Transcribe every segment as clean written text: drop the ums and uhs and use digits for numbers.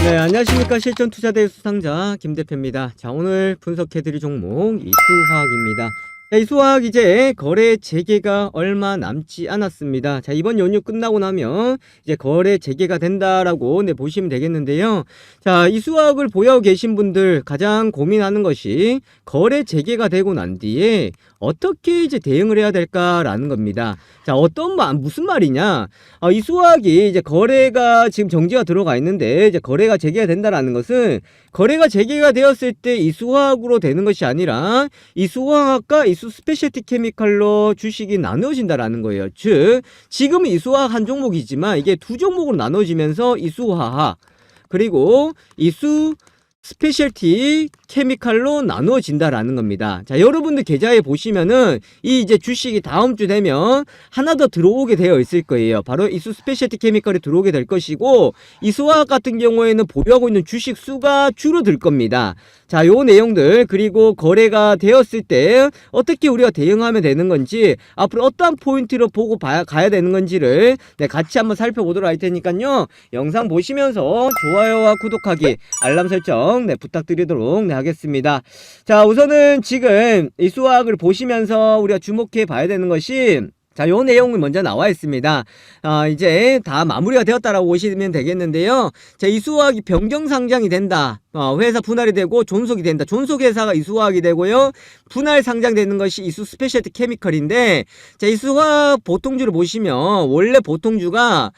네, 안녕하십니까. 실전투자대 수상자 김대표입니다. 자, 오늘 분석해드릴 종목 이수화학입니다. 자, 이수화학 이제 거래 재개가 얼마 남지 않았습니다. 자, 이번 연휴 끝나고 나면 이제 거래 재개가 된다라고 보시면 되겠는데요. 자, 이수화학을 보유하고 계신 분들 가장 고민하는 것이 거래 재개가 되고 난 뒤에 어떻게 이제 대응을 해야 될까라는 겁니다. 자, 무슨 말이냐? 이수화학이 이제 거래가 지금 정지가 들어가 있는데 이제 거래가 재개가 된다라는 것은 거래가 재개가 되었을 때 이수화학으로 되는 것이 아니라 이수화학과 이수 스페셜티 케미칼로 주식이 나누어진다라는 거예요. 즉, 지금은 이수화학 한 종목이지만 이게 두 종목으로 나눠지면서 이수화학 그리고 이수 스페셜티 케미칼로 나누어진다라는 겁니다. 자, 여러분들 계좌에 보시면은 이 이제 주식이 다음 주 되면 하나 더 들어오게 되어 있을 거예요. 바로 이수 스페셜티 케미칼이 들어오게 될 것이고, 이수화학 같은 경우에는 보유하고 있는 주식 수가 줄어들 겁니다. 자, 요 내용들, 그리고 거래가 되었을 때 어떻게 우리가 대응하면 되는 건지, 앞으로 어떠한 포인트로 보고 가야 되는 건지를 같이 한번 살펴보도록 할 테니까요. 영상 보시면서 좋아요와 구독하기, 알람 설정 부탁드리도록 하겠습니다. 자, 우선은 지금 이수화학을 보시면서 우리가 주목해 봐야 되는 것이, 자, 요 내용이 먼저 나와 있습니다. 이제 다 마무리가 되었다라고 보시면 되겠는데요. 자, 이수화학이 변경 상장이 된다. 회사 분할이 되고 존속이 된다. 존속 회사가 이수화학이 되고요. 분할 상장되는 것이 이수 스페셜티 케미컬인데, 자, 이수화학 보통주를 보시면 원래 보통주가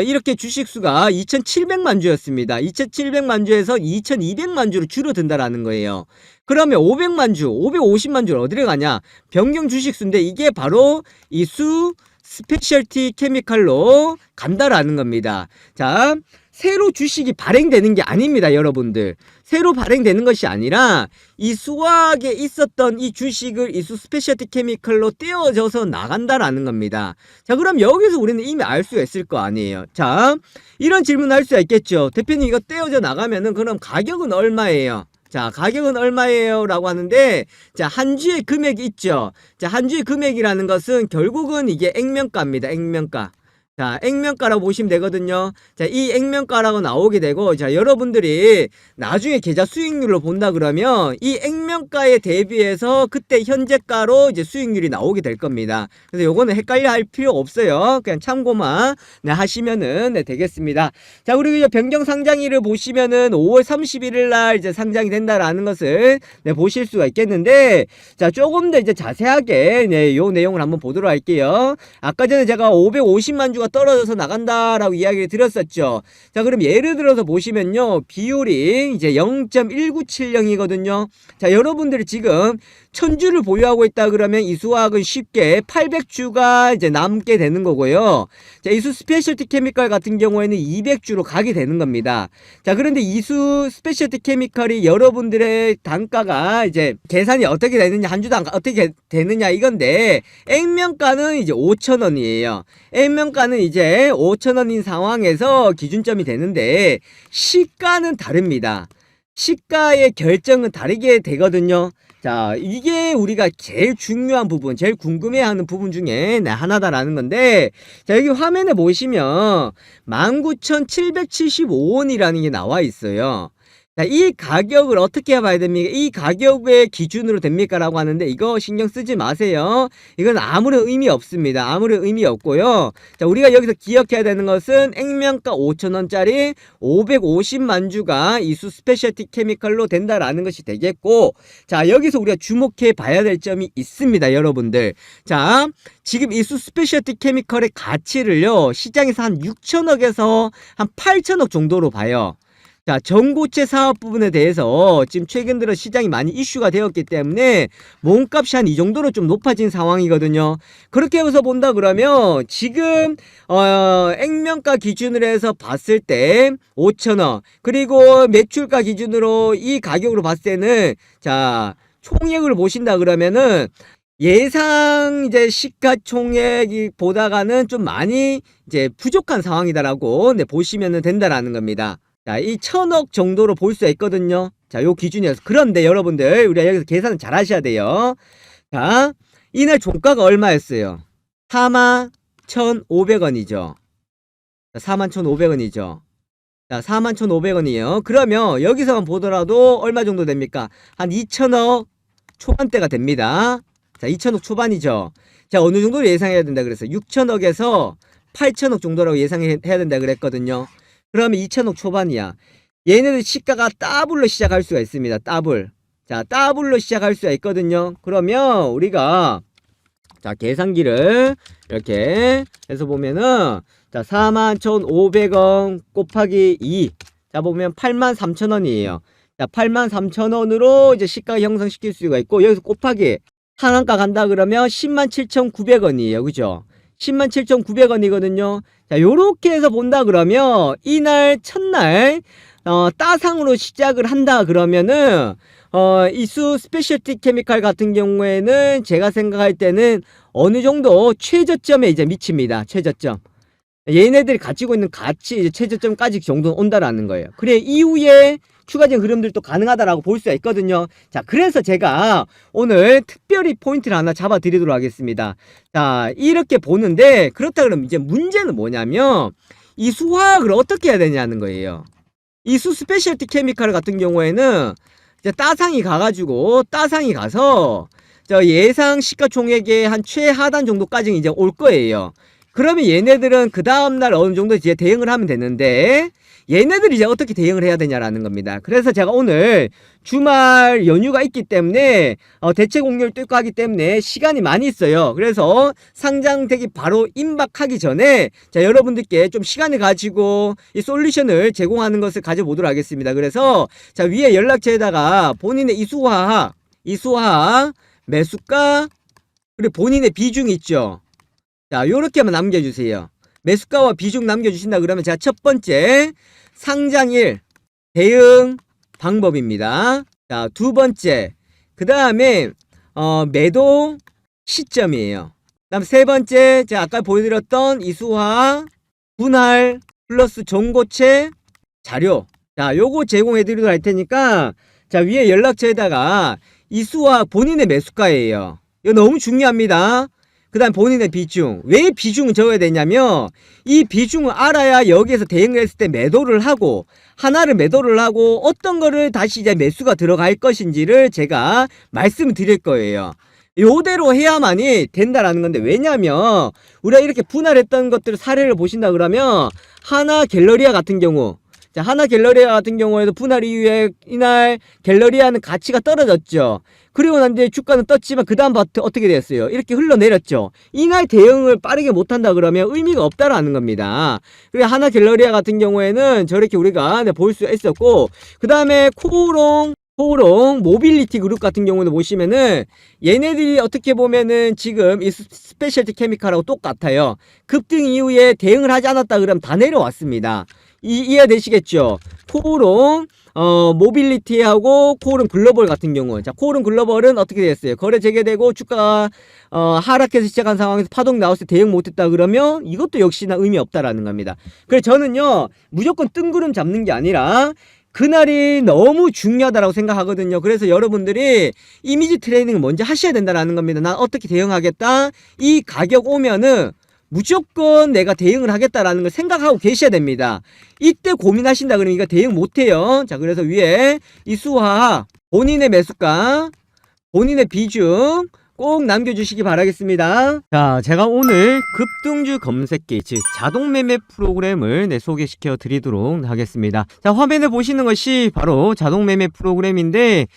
이렇게 주식수가 2,700만 주였습니다. 2,700만 주에서 2,200만 주로 줄어든다라는 거예요. 그러면 500만 주, 550만 주를 어디로 가냐? 변경 주식수인데 이게 바로 이수 스페셜티 케미칼로 간다라는 겁니다. 자, 새로 주식이 발행되는 게 아닙니다, 여러분들. 새로 발행되는 것이 아니라 이수화학에 있었던 이 주식을 이수 스페셜티 케미칼로 떼어져서 나간다라는 겁니다. 자, 그럼 여기서 우리는 이미 알 수가 있을 거 아니에요. 자, 이런 질문 할 수가 있겠죠. 대표님, 이거 떼어져 나가면은 그럼 가격은 얼마예요? 자, 가격은 얼마예요? 라고 하는데, 자, 한 주의 금액이 있죠. 자, 한 주의 금액이라는 것은 결국은 이게 액면가입니다. 액면가. 자, 액면가라고 보시면 되거든요. 자, 이 액면가라고 나오게 되고, 자, 여러분들이 나중에 계좌 수익률로 본다 그러면 이 액면가에 대비해서 그때 현재가로 이제 수익률이 나오게 될 겁니다. 그래서 요거는 헷갈려 할 필요 없어요. 그냥 참고만 하시면은 되겠습니다. 자, 그리고 이제 변경 상장일을 보시면은 5월 31일 날 이제 상장이 된다라는 것을 보실 수가 있겠는데, 자, 조금 더 이제 자세하게 요 내용을 한번 보도록 할게요. 아까 전에 제가 550만 주가 떨어져서 나간다라고 이야기를 드렸었죠. 자, 그럼 예를 들어서 보시면요, 비율이 이제 0.1970이거든요. 자, 여러분들이 지금 1000주를 보유하고 있다 그러면 이수화학은 쉽게 800주가 이제 남게 되는 거고요. 자, 이수 스페셜티 케미칼 같은 경우에는 200주로 가게 되는 겁니다. 자, 그런데 이수 스페셜티 케미칼이 여러분들의 단가가 이제 계산이 어떻게 되느냐, 한 주당 어떻게 되느냐 이건데, 액면가는 이제 5,000원이에요. 액면가는 이제 5,000원인 상황에서 기준점이 되는데, 시가는 다릅니다. 시가의 결정은 다르게 되거든요. 자, 이게 우리가 제일 중요한 부분, 제일 궁금해하는 부분 중에 하나다라는 건데, 자, 여기 화면에 보시면 19,775원이라는 게 나와 있어요. 자, 이 가격을 어떻게 봐야 됩니까? 이 가격의 기준으로 됩니까? 라고 하는데, 이거 신경 쓰지 마세요. 이건 아무런 의미 없습니다. 아무런 의미 없고요. 자, 우리가 여기서 기억해야 되는 것은 액면가 5,000원짜리 550만 주가 이수 스페셜티 케미칼로 된다라는 것이 되겠고, 자, 여기서 우리가 주목해 봐야 될 점이 있습니다, 여러분들. 자, 지금 이수 스페셜티 케미칼의 가치를요, 시장에서 한 6천억에서 한 8천억 정도로 봐요. 자, 전고체 사업 부분에 대해서 지금 최근 들어 시장이 많이 이슈가 되었기 때문에 몸값이 한 이 정도로 좀 높아진 상황이거든요. 그렇게 해서 본다 그러면 지금 액면가 기준으로 해서 봤을 때 5,000원, 그리고 매출가 기준으로 이 가격으로 봤을 때는, 자, 총액을 보신다 그러면은 예상 이제 시가총액이 보다가는 좀 많이 이제 부족한 상황이다라고 보시면 된다라는 겁니다. 자, 이 1,000억 정도로 볼 수 있거든요. 자, 요 기준이어서. 그런데 여러분들, 우리가 여기서 계산을 잘 하셔야 돼요. 자, 이날 종가가 얼마였어요? 41,500원이죠. 41,500원이죠. 자, 41,500원이에요. 그러면 여기서만 보더라도 얼마 정도 됩니까? 한 2천억 초반대가 됩니다. 자, 2천억 초반이죠. 자, 어느 정도로 예상해야 된다 그랬어요? 6천억에서 8천억 정도라고 예상해야 된다 그랬거든요. 그러면 2천억 초반이야. 얘네들 시가가 더블로 시작할 수가 있습니다. 더블. 자, 더블로 시작할 수가 있거든요. 그러면 우리가 자, 계산기를 이렇게 해서 보면은 자, 41,500원 곱하기 2. 자, 보면 83,000원이에요. 자, 83,000원으로 이제 시가 형성시킬 수가 있고, 여기서 곱하기 상한가 간다 그러면 107,900원이에요. 그죠? 107,900원이거든요. 자, 요렇게 해서 본다 그러면 이날 첫날 따상으로 시작을 한다 그러면은 이수 스페셜티 케미칼 같은 경우에는 제가 생각할 때는 어느 정도 최저점에 이제 미칩니다. 최저점. 얘네들이 가지고 있는 가치 이제 최저점까지 정도 온다라는 거예요. 그래 이후에 추가적인 흐름들도 가능하다라고 볼 수가 있거든요. 자, 그래서 제가 오늘 특별히 포인트를 하나 잡아 드리도록 하겠습니다. 자, 이렇게 보는데 그렇다 그러면 이제 문제는 뭐냐면 이 수화학을 어떻게 해야 되냐는 거예요. 이수 스페셜티 케미칼 같은 경우에는 이제 따상이 가서 저 예상 시가총액의 한 최하단 정도까지 이제 올 거예요. 그러면 얘네들은 그 다음날 어느 정도 이제 대응을 하면 되는데 얘네들이 이제 어떻게 대응을 해야 되냐라는 겁니다. 그래서 제가 오늘 주말 연휴가 있기 때문에 대체 공략도 있고 하기 때문에 시간이 많이 있어요. 그래서 상장되기 바로 임박하기 전에 자, 여러분들께 좀 시간을 가지고 이 솔루션을 제공하는 것을 가져보도록 하겠습니다. 그래서 자, 위에 연락처에다가 본인의 이수화학 매수가 그리고 본인의 비중 있죠. 자, 요렇게만 남겨주세요. 매수가와 비중 남겨주신다 그러면 제가 첫 번째 상장일 대응 방법입니다. 자, 두 번째 그 다음에 매도 시점이에요. 그 다음 세 번째 제가 아까 보여드렸던 이수화 분할 플러스 전고체 자료. 자, 요거 제공해 드리도록 할 테니까 자, 위에 연락처에다가 이수화 본인의 매수가예요. 이거 너무 중요합니다. 그 다음 본인의 비중. 왜 비중을 적어야 되냐면 이 비중을 알아야 여기에서 대응을 했을 때 매도를 하고 하나를 매도를 하고 어떤 거를 다시 이제 매수가 들어갈 것인지를 제가 말씀을 드릴 거예요. 요대로 해야만이 된다라는 건데 왜냐면 우리가 이렇게 분할했던 것들을 사례를 보신다 그러면 하나 갤러리아 같은 경우 자, 하나 갤러리아 같은 경우에도 분할 이후에 이날 갤러리아는 가치가 떨어졌죠. 그리고 난 뒤에 주가는 떴지만 그 다음부터 어떻게 됐어요? 이렇게 흘러내렸죠. 이날 대응을 빠르게 못한다 그러면 의미가 없다라는 겁니다. 그리고 하나 갤러리아 같은 경우에는 저렇게 우리가 볼 수 있었고 그 다음에 코오롱 모빌리티 그룹 같은 경우는 보시면은 얘네들이 어떻게 보면은 지금 이 스페셜티 케미칼하고 똑같아요. 급등 이후에 대응을 하지 않았다 그러면 다 내려왔습니다. 이해되시겠죠? 코오롱 모빌리티하고 코오롱 글로벌 같은 경우 자, 코오롱 글로벌은 어떻게 됐어요? 거래 재개되고 주가가 하락해서 시작한 상황에서 파동 나왔을 때 대응 못했다 그러면 이것도 역시나 의미 없다라는 겁니다. 그래서 저는요 무조건 뜬구름 잡는 게 아니라 그날이 너무 중요하다고 생각하거든요. 그래서 여러분들이 이미지 트레이닝을 먼저 하셔야 된다는 겁니다. 난 어떻게 대응하겠다? 이 가격 오면은 무조건 내가 대응을 하겠다라는 걸 생각하고 계셔야 됩니다. 이때 고민하신다 그러면 이거 대응 못해요. 자, 그래서 위에 이 수화 본인의 매수가 본인의 비중 꼭 남겨주시기 바라겠습니다. 자, 제가 오늘 급등주 검색기 즉 자동매매 프로그램을 소개시켜 드리도록 하겠습니다. 자, 화면에 보시는 것이 바로 자동매매 프로그램인데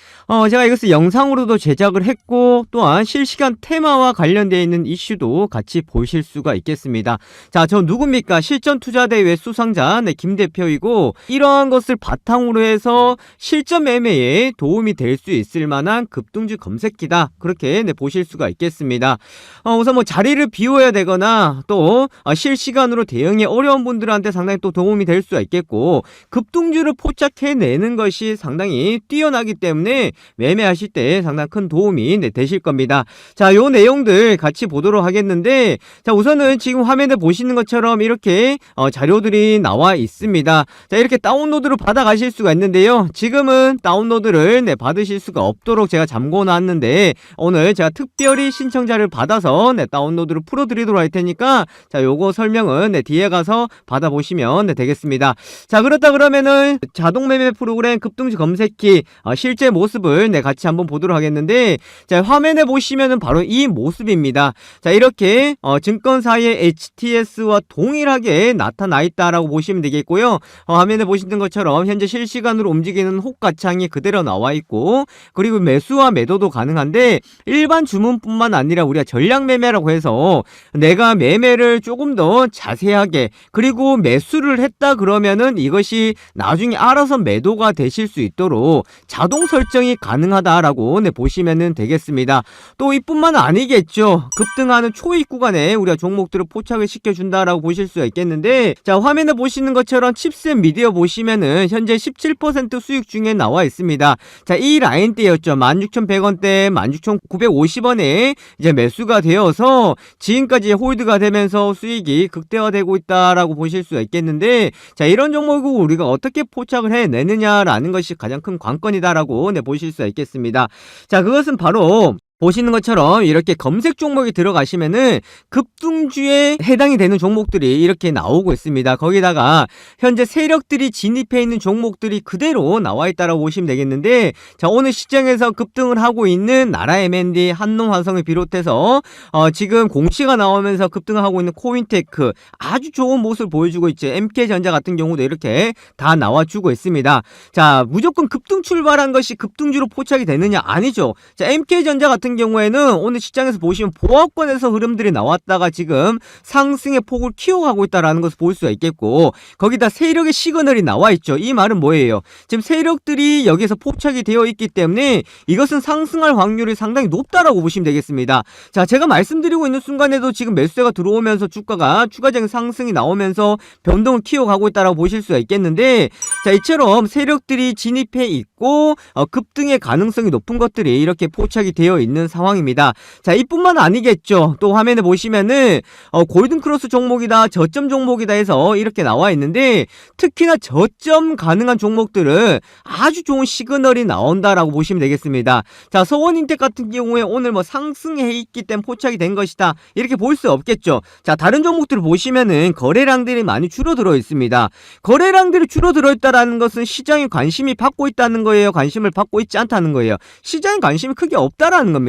제가 이것을 영상으로도 제작을 했고 또한 실시간 테마와 관련되어 있는 이슈도 같이 보실 수가 있겠습니다. 자, 저 누굽니까? 실전투자대회 수상자 김 대표이고 이러한 것을 바탕으로 해서 실전 매매에 도움이 될 수 있을 만한 급등주 검색기다. 그렇게 보실 수가 있겠습니다. 우선 뭐 자리를 비워야 되거나 또 실시간으로 대응이 어려운 분들한테 상당히 또 도움이 될 수가 있겠고 급등주를 포착해내는 것이 상당히 뛰어나기 때문에 매매하실 때 상당히 큰 도움이 되실 겁니다. 자, 요 내용들 같이 보도록 하겠는데 자, 우선은 지금 화면에 보시는 것처럼 이렇게 자료들이 나와 있습니다. 자, 이렇게 다운로드를 받아 가실 수가 있는데요. 지금은 다운로드를 받으실 수가 없도록 제가 잠궈 놨는데 오늘 제가 특별히 신청자를 받아서 다운로드를 풀어드리도록 할 테니까 자, 요거 설명은 뒤에 가서 받아보시면 되겠습니다. 자, 그렇다 그러면은 자동 매매 프로그램 급등주 검색기 실제 모습을 같이 한번 보도록 하겠는데, 자, 화면에 보시면은 바로 이 모습입니다. 자, 이렇게 증권사의 HTS와 동일하게 나타나 있다라고 보시면 되겠고요. 화면에 보시는 것처럼 현재 실시간으로 움직이는 호가창이 그대로 나와 있고, 그리고 매수와 매도도 가능한데 일반 주문뿐만 아니라 우리가 전략 매매라고 해서 내가 매매를 조금 더 자세하게, 그리고 매수를 했다 그러면은 이것이 나중에 알아서 매도가 되실 수 있도록 자동 설정이 가능하다라고 보시면 되겠습니다. 또 이뿐만 아니겠죠. 급등하는 초입 구간에 우리가 종목들을 포착을 시켜준다라고 보실 수가 있겠는데, 자, 화면에 보시는 것처럼 칩셋 미디어 보시면은 현재 17% 수익 중에 나와 있습니다. 자, 이 라인대였죠. 16,100원대, 16,950원에 이제 매수가 되어서 지금까지 홀드가 되면서 수익이 극대화되고 있다라고 보실 수가 있겠는데, 자, 이런 종목을 우리가 어떻게 포착을 해내느냐라는 것이 가장 큰 관건이다라고 보실 수가 있겠습니다. 자, 그것은 바로 보시는 것처럼 이렇게 검색 종목이 들어가시면은 급등주에 해당이 되는 종목들이 이렇게 나오고 있습니다. 거기다가 현재 세력들이 진입해 있는 종목들이 그대로 나와 있다라고 보시면 되겠는데, 자, 오늘 시장에서 급등을 하고 있는 나라 M&D, 한농화성을 비롯해서 지금 공시가 나오면서 급등을 하고 있는 코인테크 아주 좋은 모습을 보여주고 있죠. MK전자 같은 경우도 이렇게 다 나와주고 있습니다. 자, 무조건 급등 출발한 것이 급등주로 포착이 되느냐? 아니죠. 자, MK전자 같은 경우에는 오늘 시장에서 보시면 보합권에서 흐름들이 나왔다가 지금 상승의 폭을 키워가고 있다라는 것을 볼 수가 있겠고, 거기다 세력의 시그널이 나와 있죠. 이 말은 뭐예요? 지금 세력들이 여기서 포착이 되어 있기 때문에 이것은 상승할 확률이 상당히 높다라고 보시면 되겠습니다. 자, 제가 말씀드리고 있는 순간에도 지금 매수세가 들어오면서 주가가 추가적인 상승이 나오면서 변동을 키워가고 있다라고 보실 수가 있겠는데, 자, 이처럼 세력들이 진입해 있고 급등의 가능성이 높은 것들이 이렇게 포착이 되어 있는 상황입니다. 자, 이뿐만 아니겠죠. 또 화면에 보시면은 골든크로스 종목이다, 저점 종목이다 해서 이렇게 나와 있는데, 특히나 저점 가능한 종목들은 아주 좋은 시그널이 나온다라고 보시면 되겠습니다. 자, 서원인텍 같은 경우에 오늘 상승해 있기 때문에 포착이 된 것이다, 이렇게 볼 수 없겠죠. 자, 다른 종목들을 보시면은 거래량들이 많이 줄어들어 있습니다. 거래량들이 줄어들어 있다라는 것은 시장에 관심이 받고 있다는 거예요? 관심을 받고 있지 않다는 거예요? 시장에 관심이 크게 없다라는 겁니다.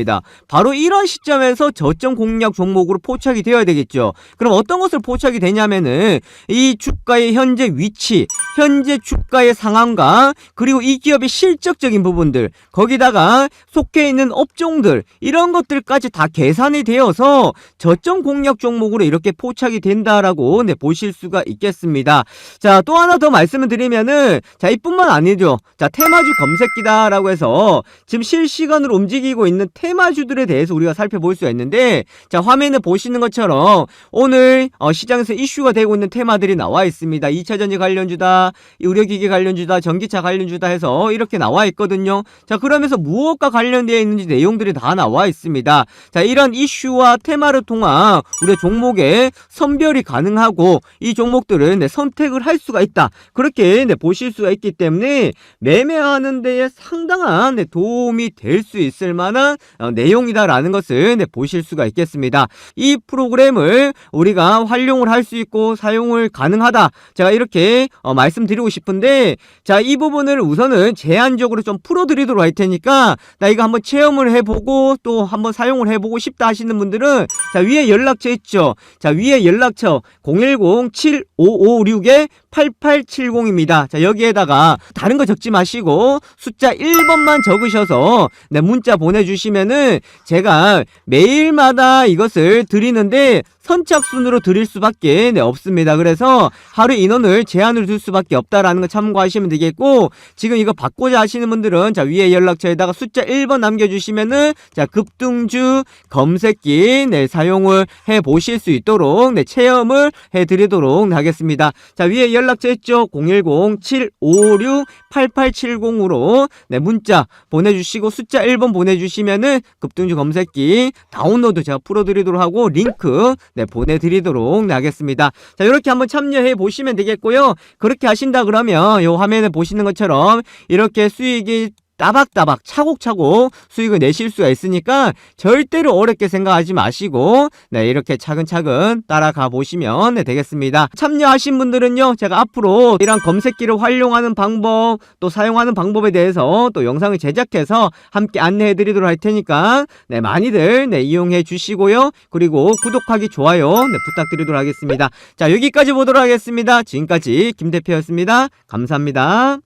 바로 이런 시점에서 저점 공략 종목으로 포착이 되어야 되겠죠. 그럼 어떤 것을 포착이 되냐면은 이 주가의 현재 위치, 현재 주가의 상황과 그리고 이 기업의 실적적인 부분들, 거기다가 속해 있는 업종들, 이런 것들까지 다 계산이 되어서 저점 공략 종목으로 이렇게 포착이 된다라고 보실 수가 있겠습니다. 자, 또 하나 더 말씀을 드리면은, 자, 이뿐만 아니죠. 자, 테마주 검색기다라고 해서 지금 실시간으로 움직이고 있는 테마주들에 대해서 우리가 살펴볼 수가 있는데, 자, 화면에 보시는 것처럼 오늘 시장에서 이슈가 되고 있는 테마들이 나와 있습니다. 2차전지 관련주다, 의료기기 관련주다, 전기차 관련주다 해서 이렇게 나와 있거든요. 자, 그러면서 무엇과 관련되어 있는지 내용들이 다 나와 있습니다. 자, 이런 이슈와 테마를 통한 우리의 종목의 선별이 가능하고 이 종목들은 선택을 할 수가 있다, 그렇게 보실 수가 있기 때문에 매매하는 데에 상당한 도움이 될 수 있을 만한 내용이다라는 것을 보실 수가 있겠습니다. 이 프로그램을 우리가 활용을 할 수 있고 사용을 가능하다, 제가 이렇게 말씀드리고 싶은데, 자, 이 부분을 우선은 제한적으로 좀 풀어드리도록 할 테니까 나 이거 한번 체험을 해보고 또 한번 사용을 해보고 싶다 하시는 분들은, 자, 위에 연락처 있죠. 자, 위에 연락처 010-7556-8870입니다. 자, 여기에다가 다른 거 적지 마시고 숫자 1번만 적으셔서 문자 보내주시면은 제가 매일마다 이것을 드리는데 선착순으로 드릴 수밖에 없습니다. 그래서 하루 인원을 제한을 둘 수밖에 없다라는 거 참고하시면 되겠고, 지금 이거 받고자 하시는 분들은 자, 위에 연락처에다가 숫자 1번 남겨주시면은 자, 급등주 검색기 사용을 해 보실 수 있도록 체험을 해 드리도록 하겠습니다. 자, 위에 연락처 있죠. 010-756-8870으로 문자 보내주시고 숫자 1번 보내주시면은 급등주 검색기 다운로드 제가 풀어드리도록 하고 링크 보내드리도록 하겠습니다. 자, 이렇게 한번 참여해 보시면 되겠고요. 그렇게 하신다 그러면 요 화면에 보시는 것처럼 이렇게 수익이 따박따박 차곡차곡 수익을 내실 수가 있으니까 절대로 어렵게 생각하지 마시고 네, 이렇게 차근차근 따라가 보시면 되겠습니다. 참여하신 분들은요, 제가 앞으로 이런 검색기를 활용하는 방법, 또 사용하는 방법에 대해서 또 영상을 제작해서 함께 안내해 드리도록 할 테니까 네, 많이들 네, 이용해 주시고요. 그리고 구독하기, 좋아요 네, 부탁드리도록 하겠습니다. 자, 여기까지 보도록 하겠습니다. 지금까지 김 대표였습니다. 감사합니다.